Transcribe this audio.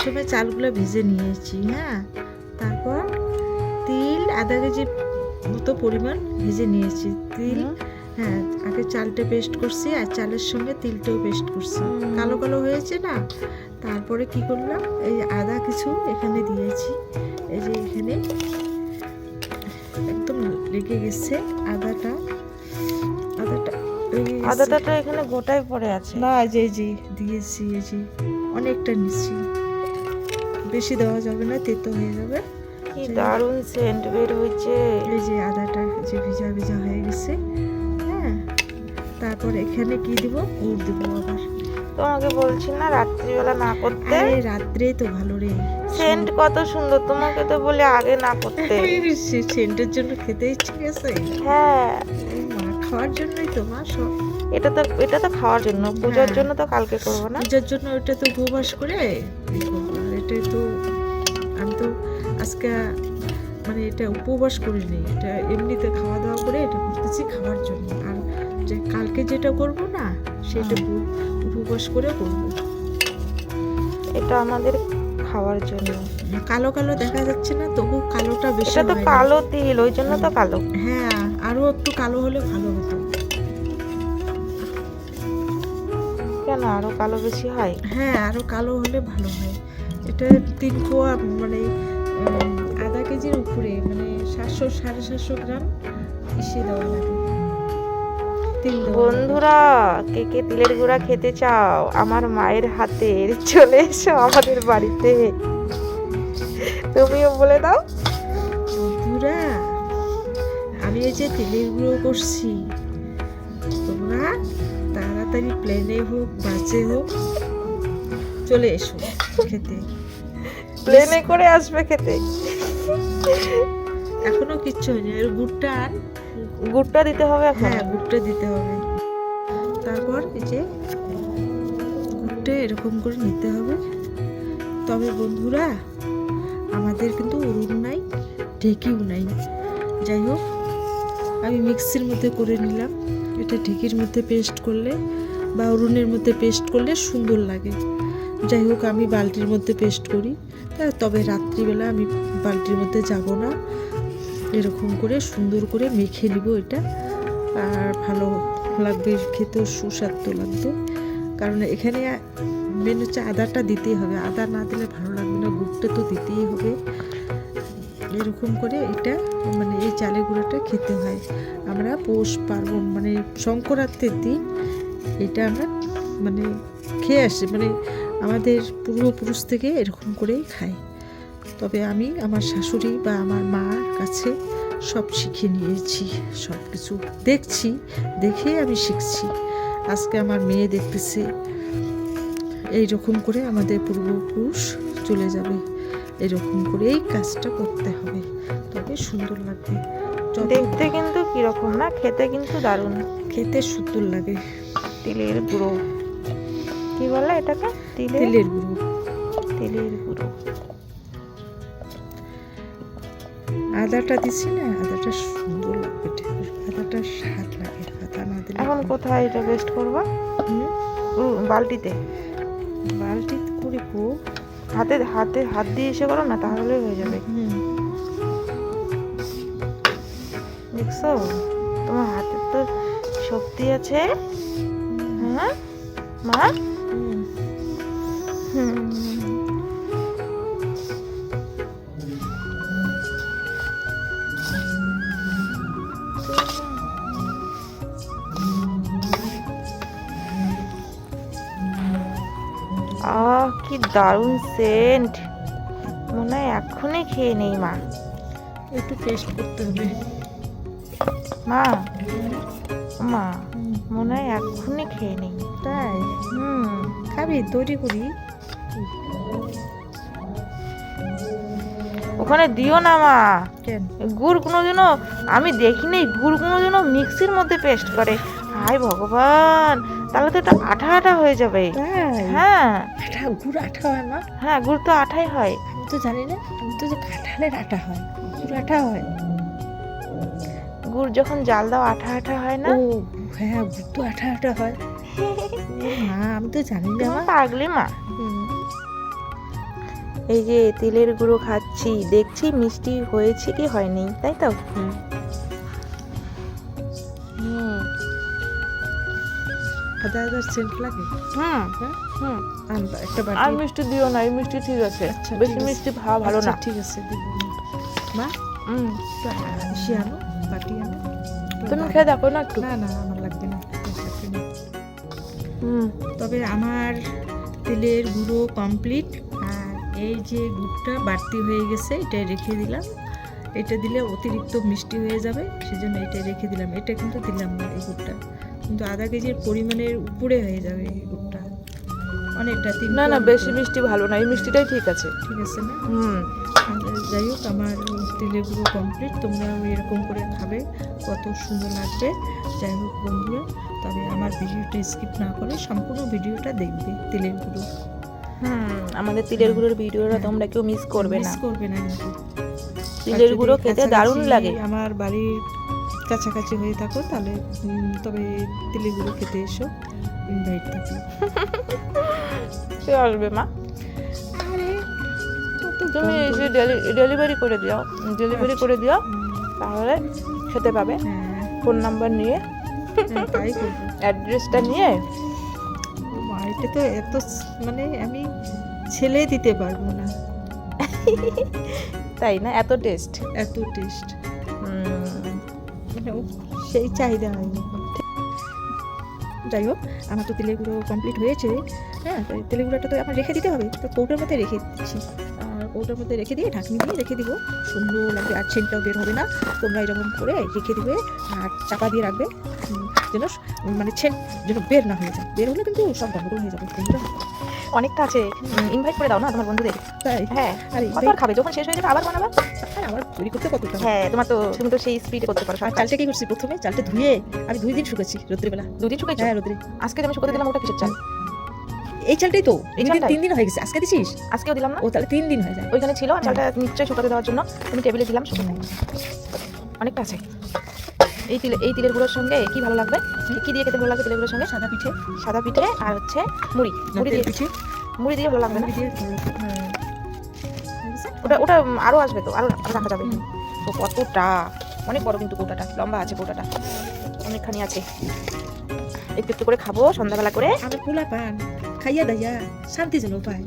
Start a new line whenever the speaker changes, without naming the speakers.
প্রথমে চালগুলো ভেজে নিয়েছি। হ্যাঁ, তারপর তিল আধা কেজি মতো পরিমাণ ভেজে নিয়েছি। তিল, হ্যাঁ, আগে চালটা পেস্ট করছি আর চালের সঙ্গে তিলটাও পেস্ট করছি। কালো কালো হয়েছে না, তারপরে কি করলাম, এই আদা কিছু এখানে দিয়েছি। এই যে এখানে একদম লেগে গেছে আদাটা।
আদাটা তো এখানে গোটাই পড়ে আছে।
না, যে দিয়েছি, এই যে অনেকটা নিচ্ছি, বেশি দেওয়া যাবে না, তেতো হয়ে যাবে।
কি দারুণ সেন্ট বের হয়েছে।
এই যে আদাটা যে ভিজা ভিজা হয়ে গেছে। হ্যাঁ, তারপর এখানে কি দিব, গুড় দিব আবার।
তোমাকে বলছি না রাত্রিবেলা না করতে।
আরে রাত্রেই তো ভালো রে,
সেন্ট কত সুন্দর, তোমাকে তো বলে আগে না করতে।
সেন্টের জন্য খেতে ইচ্ছে গেছে।
হ্যাঁ,
মা খাওয়ার জন্যই তো মা সব।
এটা তো খাওয়ার জন্য, পূজার
হ্যাঁ।
জন্য তো কালকে করবো না।
পূজার জন্য ওটা তো উপবাস করে করবো। আর এটাই তো আমি তো আজকে মানে এটা উপবাস করিনি, এটা এমনিতে খাওয়া দাওয়া করে এটা করতেছি খাওয়ার জন্য। আর যে কালকে যেটা করব না, সেটা উপবাস করে করব।
এটা আমাদের খাওয়ার জন্য।
কালো কালো দেখা যাচ্ছে না, তবু কালোটা বেশি।
এটা তো কালো তিল, ওই জন্য তো কালো।
হ্যাঁ, আরো একটু কালো হলে ভালো হতো।
কেন আরো কালো বেশি হয়?
হ্যাঁ, আরো কালো হলে ভালো হয়। এটা 3 পোয়া মানে আধা কেজির উপরে, মানে 700-750 গ্রাম ইসে দেওয়া লাগে।
বন্ধুরা, কে কে তিলের গুঁড়া খেতে চাও আমার মায়ের হাতের, চলে এসো আমাদের বাড়িতে। তুমিও বলে দাও।
বন্ধুরা, আমি এই যে তিলের গুঁড়ো করছি, তোমরা তাড়াতাড়ি প্লেনে হোক বাসে হোক চলে এসো খেতে।
প্লেনে করে আসবে খেতে।
এখনো কিচ্ছু হয়নি, আর গুড়টা আন।
গুড়টা দিতে হবে এখন?
হ্যাঁ, গুড়টা দিতে হবে। তারপর এই যে গুড়টা এরকম করে নিতে হবে। তবে বন্ধুরা, আমাদের কিন্তু উনুন নাই, ঢেকিও নাই। যাই হোক, আমি মিক্সির মধ্যে করে নিলাম। এটা ঢেকির মধ্যে পেস্ট করলে বা উনুনের মধ্যে পেস্ট করলে সুন্দর লাগে। যাই হোক, আমি বালতির মধ্যে পেস্ট করি। তবে রাত্রিবেলা আমি বালতির মধ্যে যাব না, এরকম করে সুন্দর করে মেখে নিব এটা। আর ভালো লাগবে, খেতেও সুস্বাদু লাগবে। কারণ এখানে মেন হচ্ছে আদাটা দিতেই হবে, আদা না দিলে ভালো লাগবে না, গুড়টা তো দিতেই হবে। এরকম করে এটা মানে এই চালের গুঁড়োটা খেতে হয়। আমরা পৌষ পার্বণ মানে সংক্রান্তির দিন এটা আমরা মানে খেয়ে আসি, মানে আমাদের পূর্বপুরুষ থেকে এরকম করেই খাই। তবে আমি আমার শাশুড়ি বা আমার মার কাছে সব শিখে নিয়েছি, সব কিছু দেখছি, দেখে আমি শিখছি। আজকে আমার মেয়ে দেখতেছে, এইরকম করে আমাদের পূর্বপুরুষ চলে যাবে, এরকম করে এই কাজটা করতে হবে, তবে সুন্দর লাগবে।
দেখতে কিন্তু কিরকম না, খেতে কিন্তু দারুণ,
খেতে সুন্দর লাগে।
তিলের গুঁড়ো কি বলে এটাকে?
তিলের গুঁড়ো।
তিলের গুঁড়ো।
আদাটা দিছি না, আদাটা সুন্দর লাগবে, আদাটা স্বাদ লাগে। আদা না দিলে
এখন কোথায় এটা পেস্ট করবো? বালতিতে।
বালতি করে
হাত দিয়ে এসে করো না, তাহলে হয়ে যাবে। দেখছো, তোমার হাতে তো শক্তি আছে। হ্যাঁ মা। কি দারুণ সেন্ট, মনে হয় এক্ষুনি খেয়ে নেই মা।
একটু পেস্ট করতে হবে
মা। মা, মনে হয় এক্ষুনি খেয়ে নেই।
তাই? খাবি? তৈরি করি।
ওখানে দিও না মা।
কেন?
গুড় কোনোদিনও আমি দেখিনি, গুড় কোনোদিনও মিক্সির মধ্যে পেস্ট করে। হায় ভগবান, তাহলে তো এটা আঠা আঠা হয়ে যাবে। হ্যাঁ,
গুড় আঠা হয় মা?
হ্যাঁ, গুড় তো আঠাই হয়।
আমি তো জানি না, আমি তো যে কাঁঠালের আটা হয়, গুড় আঠা হয়।
গুড় যখন জাল দাও আঠা আঠা হয় না?
ও হ্যাঁ, গুড় তো আঠা আঠা হয়। মা, আমি তো জানি না মা।
পাগলি মা। এই যে তিলের গুঁড়ো খাচ্ছি, দেখছি মিষ্টি হয়েছে কি হয়নি, তাই তো?
হুম। আদা আদার সেন্ট লাগে।
হুম
হ্যাঁ
হুম।
একটা
আর
বাটি।
মিষ্টি দিও না, এই মিষ্টি ঠিক আছে,
আচ্ছা,
বেশি
ঠিক আছে।
মিষ্টি খাওয়া ভালো
আচ্ছা,
না।
ঠিক আছে দিব না। মা সে আনো, বাটি আনো।
তুমি খেয়ে দেখো না একটু।
না না আমার লাগবে না, লাগবে না।
হুম।
তবে আমার তেলের গুঁড়ো কমপ্লিট। আর এই যে গুড়টা বাড়তি হয়ে গেছে, এটা রেখে দিলাম। এটা দিলে অতিরিক্ত মিষ্টি হয়ে যাবে, সেজন্য এটা রেখে দিলাম। এটা কিন্তু দিলাম না এই গুড়টা, কিন্তু আধা কেজির পরিমাণের উপরে হয়ে যাবে এই গুড়টা অনেকটা।
না না, বেশি মিষ্টি ভালো না, এই মিষ্টিটাই ঠিক আছে।
ঠিক আছে না?
হুম।
যাই হোক, আমার তেলের গুঁড়ো কমপ্লিট। তোমরাও এরকম করে খাবে, কত সুন্দর লাগবে। যাই হোক বন্ধুরা, তবে আমার ভিডিওটা স্কিপ না করে সম্পূর্ণ ভিডিওটা দেখবে। তেলের গুঁড়ো,
আমাদের তিলের গুঁড়োর ভিডিওটা তোমরা কেউ মিস করবে না।
মিস করবে না কিন্তু।
তিলের গুঁড়ো খেতে দারুণ লাগে।
আমার বাড়ির কাছাকাছি হয়ে থাকো তাহলে তবে তিলের গুঁড়ো খেতে এসো, ইনভাইট থাকো।
কে আসবে মা?
আরে
তুমি এসে ডেলিভারি করে দিও, ডেলিভারি করে দিও, তাহলে খেতে পাবে।
হ্যাঁ,
ফোন নাম্বার নিয়ে,
তাই করবো।
অ্যাড্রেসটা নিয়ে।
মা, এটা তো এত মানে আমি ছেলে দিতে পারবো না,
তাই না? এত টেস্ট।
এত টেস্ট, মানে সেই চাহিদা হয়নি। যাই হোক, আমার তো তেলের গুঁড়ো কমপ্লিট হয়েছে। হ্যাঁ, তাই তেলের গুঁড়োটা তো আমার রেখে দিতে হবে, তো কৌটোর মধ্যে রেখে দিচ্ছি। আর কৌটোর মধ্যে রেখে দিয়ে ঢাকনি দিয়ে রেখে দিব, সুন্দর লাগবে। আর ছেনটাও বের হবে না। তোমরা এরকম করে রেখে দিবে আর চাপা দিয়ে রাখবে, যেন মানে ছেন যেন বের না হয়ে যায়। বের হলে কিন্তু সব গন্ডগোল হয়ে যাবে বন্ধুরা।
অনেকটা আছে, ইনভাইট করে দাও না তোমার বন্ধুদের।
তাই?
হ্যাঁ,
আর
কতবার খাবে, যখন শেষ হয়ে যাবে আবার বানাবা।
আর আমার তৈরি করতে কতটা।
হ্যাঁ, তুমি তো সেই স্পিডে করতে পারো।
আর চালটা কি করছি, প্রথমে চালটা ধুয়ে আমি 2 দিন শুকাচ্ছি রোদ্রের বেলা।
2 দিন শুকাইছো?
হ্যাঁ, রোদ্রে।
আজকে যে আমি শুকাতে দিলাম ওটা কিসের চাল?
এই চালটাই তো,
এই চালটাই?
3 দিন হয়ে গেছে। আজকে দিছিস?
আজকেও দিলাম না,
ও তাহলে 3 দিন হয়ে যায়।
ওইখানে ছিল। আর চালটা নিশ্চয়ই শুকাতে দেওয়ার জন্য আমি টেবিলে দিলাম, শুকাতে অনেকটা আছে। এই তিলের গুঁড়োর সঙ্গে কি ভালো লাগবে, কি দিয়ে খেতে ভালো লাগবে তিলের গুঁড়োর সঙ্গে?
সাদা পিঠে,
সাদা পিঠে আর হচ্ছে মুড়ি দিয়ে।
পিঠে,
মুড়ি দিয়ে ভালো লাগবে না?
মুড়ি দিয়ে ভালো লাগে। হ্যাঁ।
ওটা ওটা আরো আসবে তো, আরো রাখা যাবে। তো কতটা অনেক বড়, কিন্তু কৌটাটা লম্বা আছে, কৌটাটা অনেকখানি আছে। একটু একটু করে খাবো সন্ধ্যাবেলা করে।
আমি পোলা পান খাইয়া দাইয়া শান্তি যেন পাই।